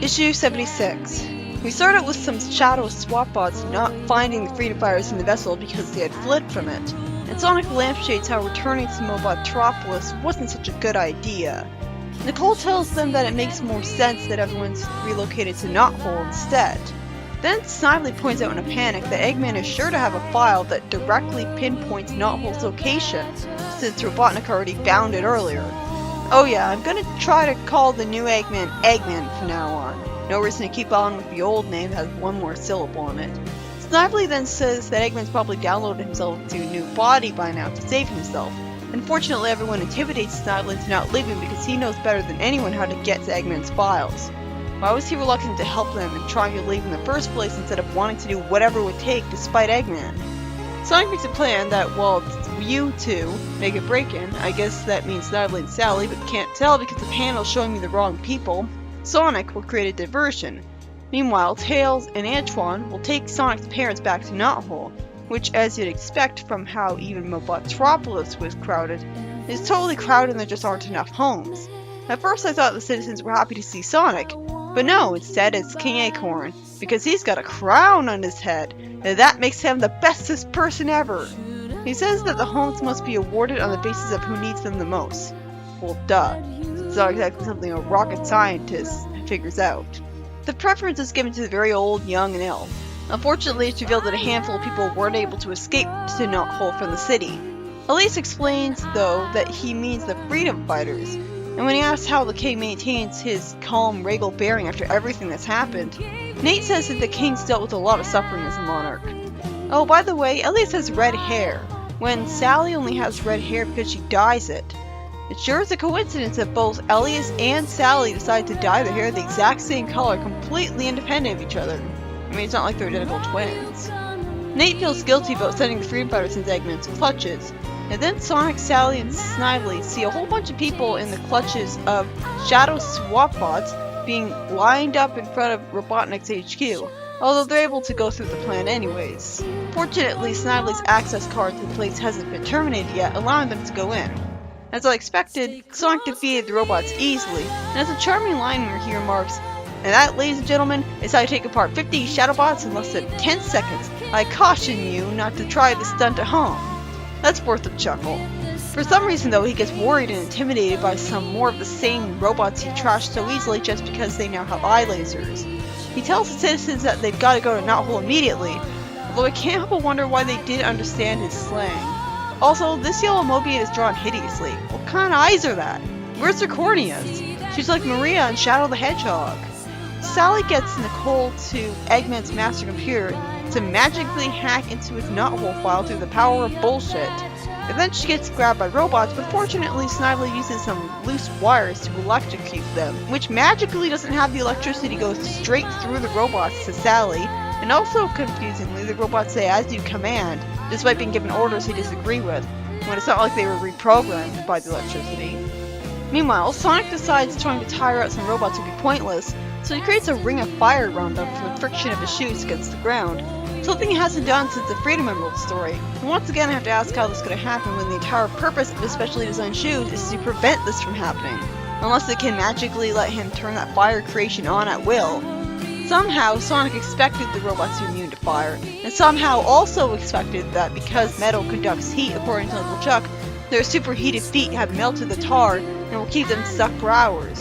Issue 76. We start out with some shadow SWAT bots not finding the freedom fighters in the vessel because they had fled from it, and Sonic lampshades how returning to Mobotropolis wasn't such a good idea. Nicole tells them that it makes more sense that everyone's relocated to Knothole instead. Then Snively points out in a panic that Eggman is sure to have a file that directly pinpoints Knothole's location, since Robotnik already found it earlier. Oh yeah, I'm gonna try to call the new Eggman Eggman from now on. No reason to keep on with the old name that has one more syllable in it. Snively then says that Eggman's probably downloaded himself to a new body by now to save himself. Unfortunately, everyone intimidates Snively into not leaving because he knows better than anyone how to get to Eggman's files. Why was he reluctant to help them and trying to leave in the first place instead of wanting to do whatever it would take despite Eggman? Sonic makes a plan that, well, you two make a break-in. I guess that means Snively and Sally, but can't tell because the panel's showing me the wrong people. Sonic will create a diversion. Meanwhile, Tails and Antoine will take Sonic's parents back to Knothole, which, as you'd expect from how even Mobotropolis was crowded, is totally crowded and there just aren't enough homes. At first I thought the citizens were happy to see Sonic, but no, instead it's Kinghorn, because he's got a crown on his head, and that makes him the bestest person ever. He says that the homes must be awarded on the basis of who needs them the most. Well, duh. It's not exactly something a rocket scientist figures out. The preference is given to the very old, young, and ill. Unfortunately, it's revealed that a handful of people weren't able to escape to Knothole from the city. Elise explains, though, that he means the freedom fighters, and when he asks how the king maintains his calm, regal bearing after everything that's happened, Nate says that the king's dealt with a lot of suffering as a monarch. Oh, by the way, Elias has red hair, when Sally only has red hair because she dyes it. It sure is a coincidence that both Elias and Sally decide to dye their hair the exact same color, completely independent of each other. I mean, it's not like they're identical twins. Nate feels guilty about sending the freedom fighters into Eggman's clutches, and then Sonic, Sally, and Snively see a whole bunch of people in the clutches of shadow SWAT bots being lined up in front of Robotnik's HQ, although they're able to go through the plan anyways. Fortunately, Snively's access card to the place hasn't been terminated yet, allowing them to go in. As I expected, Sonic defeated the robots easily, and has a charming line where he remarks, "And that, ladies and gentlemen, is how you take apart 50 Shadowbots in less than 10 seconds. I caution you not to try this stunt at home." That's worth a chuckle. For some reason though, he gets worried and intimidated by some more of the same robots he trashed so easily just because they now have eye lasers. He tells the citizens that they've got to go to Knothole immediately, although I can't help but wonder why they didn't understand his slang. Also, this yellow Mobian is drawn hideously. What kind of eyes are that? Where's her corneas? She's like Maria in Shadow the Hedgehog. Sally gets Nicole to Eggman's master computer to magically hack into his Knothole file through the power of bullshit. And then she gets grabbed by robots, but fortunately Snively uses some loose wires to electrocute them, which magically doesn't have the electricity go straight through the robots to Sally, and also confusingly the robots say "as you command," despite being given orders they disagree with, when it's not like they were reprogrammed by the electricity. Meanwhile, Sonic decides trying to tire out some robots would be pointless, so he creates a ring of fire around them from the friction of his shoes against the ground, something he hasn't done since the Freedom Emerald story. And once again I have to ask how this could have happened when the entire purpose of his specially designed shoes is to prevent this from happening, unless they can magically let him turn that fire creation on at will. Somehow, Sonic expected the robots to be immune to fire, and somehow also expected that because metal conducts heat according to Uncle Chuck, their superheated feet have melted the tar and will keep them stuck for hours.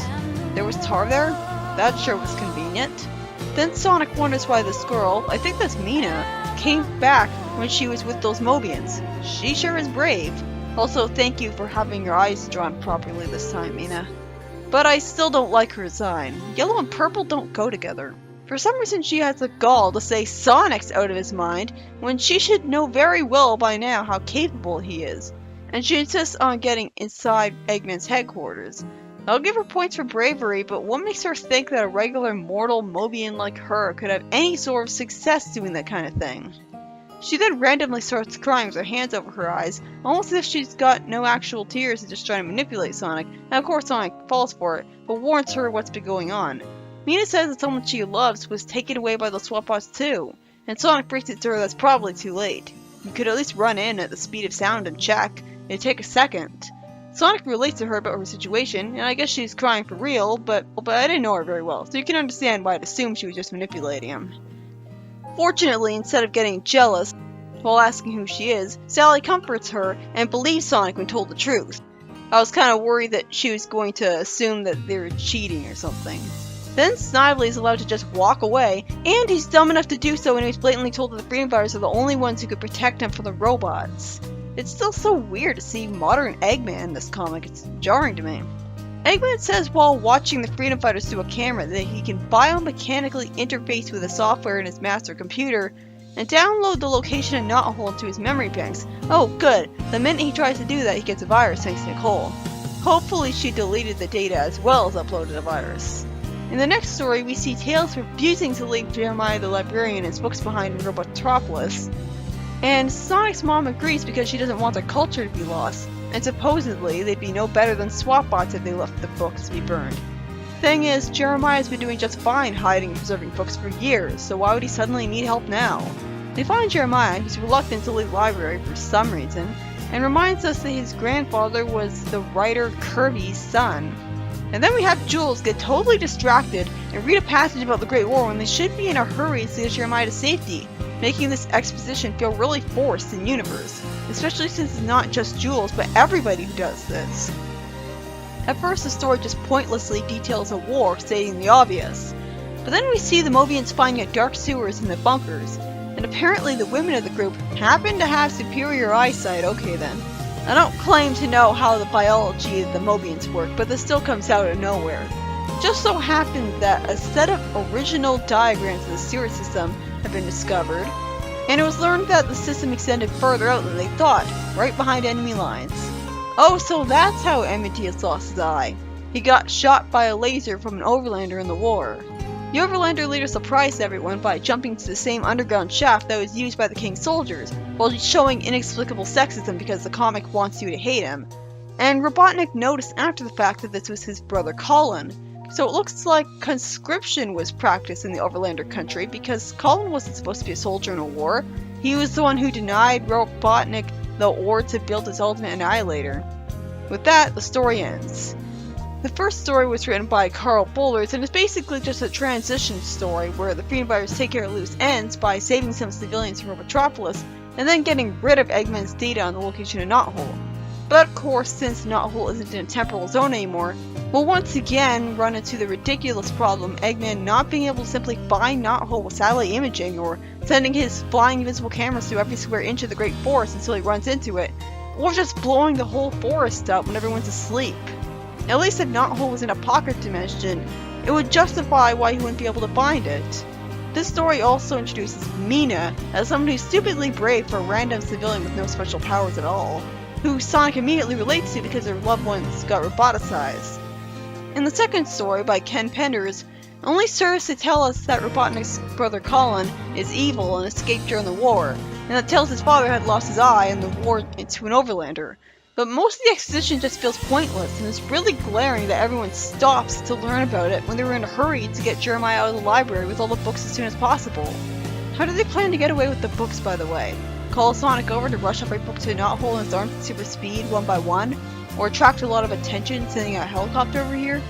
There was tar there? That sure was convenient. Then Sonic wonders why this girl, I think that's Mina, came back when she was with those Mobians. She sure is brave. Also, thank you for having your eyes drawn properly this time, Mina. But I still don't like her design. Yellow and purple don't go together. For some reason she has the gall to say Sonic's out of his mind, when she should know very well by now how capable he is. And she insists on getting inside Eggman's headquarters. I'll give her points for bravery, but what makes her think that a regular mortal Mobian like her could have any sort of success doing that kind of thing? She then randomly starts crying with her hands over her eyes, almost as if she's got no actual tears and just trying to manipulate Sonic, and of course Sonic falls for it, but warns her what's been going on. Mina says that someone she loves was taken away by the SWAT bots too, and Sonic breaks it to her that's probably too late. You could at least run in at the speed of sound and check. It'd take a second. Sonic relates to her about her situation, and I guess she's crying for real, but I didn't know her very well, so you can understand why I'd assume she was just manipulating him. Fortunately, instead of getting jealous while asking who she is, Sally comforts her and believes Sonic when told the truth. I was kind of worried that she was going to assume that they were cheating or something. Then Snively is allowed to just walk away, and he's dumb enough to do so when he was blatantly told that the Freedom Fighters are the only ones who could protect him from the robots. It's still so weird to see modern Eggman in this comic, it's jarring to me. Eggman says while watching the Freedom Fighters through a camera that he can biomechanically interface with the software in his master computer and download the location of Knothole into his memory banks. Oh good, the minute he tries to do that he gets a virus thanks to Nicole. Hopefully she deleted the data as well as uploaded a virus. In the next story, we see Tails refusing to leave Jeremiah the librarian and his books behind in Robotropolis, and Sonic's mom agrees because she doesn't want their culture to be lost, and supposedly they'd be no better than swap bots if they left the books to be burned. Thing is, Jeremiah's been doing just fine hiding and preserving books for years, so why would he suddenly need help now? They find Jeremiah, who's reluctant to leave the library for some reason, and reminds us that his grandfather was the writer Kirby's son. And then we have Jules get totally distracted and read a passage about the Great War when they should be in a hurry to get Jeremiah to safety, making this exposition feel really forced in universe, especially since it's not just Jules but everybody who does this. At first the story just pointlessly details a war, stating the obvious, but then we see the Mobians finding dark sewers in the bunkers, and apparently the women of the group happen to have superior eyesight. Okay then. I don't claim to know how the biology of the Mobians work, but this still comes out of nowhere. It just so happened that a set of original diagrams of the sewer system have been discovered, and it was learned that the system extended further out than they thought, right behind enemy lines. Oh, so that's how Emmetius lost his eye. He got shot by a laser from an Overlander in the war. The Overlander later surprised everyone by jumping to the same underground shaft that was used by the King's soldiers, while showing inexplicable sexism because the comic wants you to hate him. And Robotnik noticed after the fact that this was his brother Colin, so it looks like conscription was practiced in the Overlander country because Colin wasn't supposed to be a soldier in a war. He was the one who denied Robotnik the ore to build his ultimate annihilator. With that, the story ends. The first story was written by Carl Bullers and is basically just a transition story where the Freedom Fighters take care of loose ends by saving some civilians from Robotropolis and then getting rid of Eggman's data on the location of Knothole. But of course, since Knothole isn't in a temporal zone anymore, we'll once again run into the ridiculous problem Eggman not being able to simply find Knothole with satellite imaging or sending his flying invisible cameras through every square inch of the Great Forest until he runs into it, or just blowing the whole forest up when everyone's asleep. At least if Knothole was in a pocket dimension, it would justify why he wouldn't be able to find it. This story also introduces Mina as someone who's stupidly brave for a random civilian with no special powers at all, who Sonic immediately relates to because their loved ones got roboticized. In the second story, by Ken Penders, only serves to tell us that Robotnik's brother Colin is evil and escaped during the war, and that tells his father had lost his eye in the war to an Overlander. But most of the exposition just feels pointless, and it's really glaring that everyone stops to learn about it when they were in a hurry to get Jeremiah out of the library with all the books as soon as possible. How did they plan to get away with the books, by the way? Call Sonic over to rush every book to a Knothole in his arms at super speed, one by one? Or attract a lot of attention sending a helicopter over here?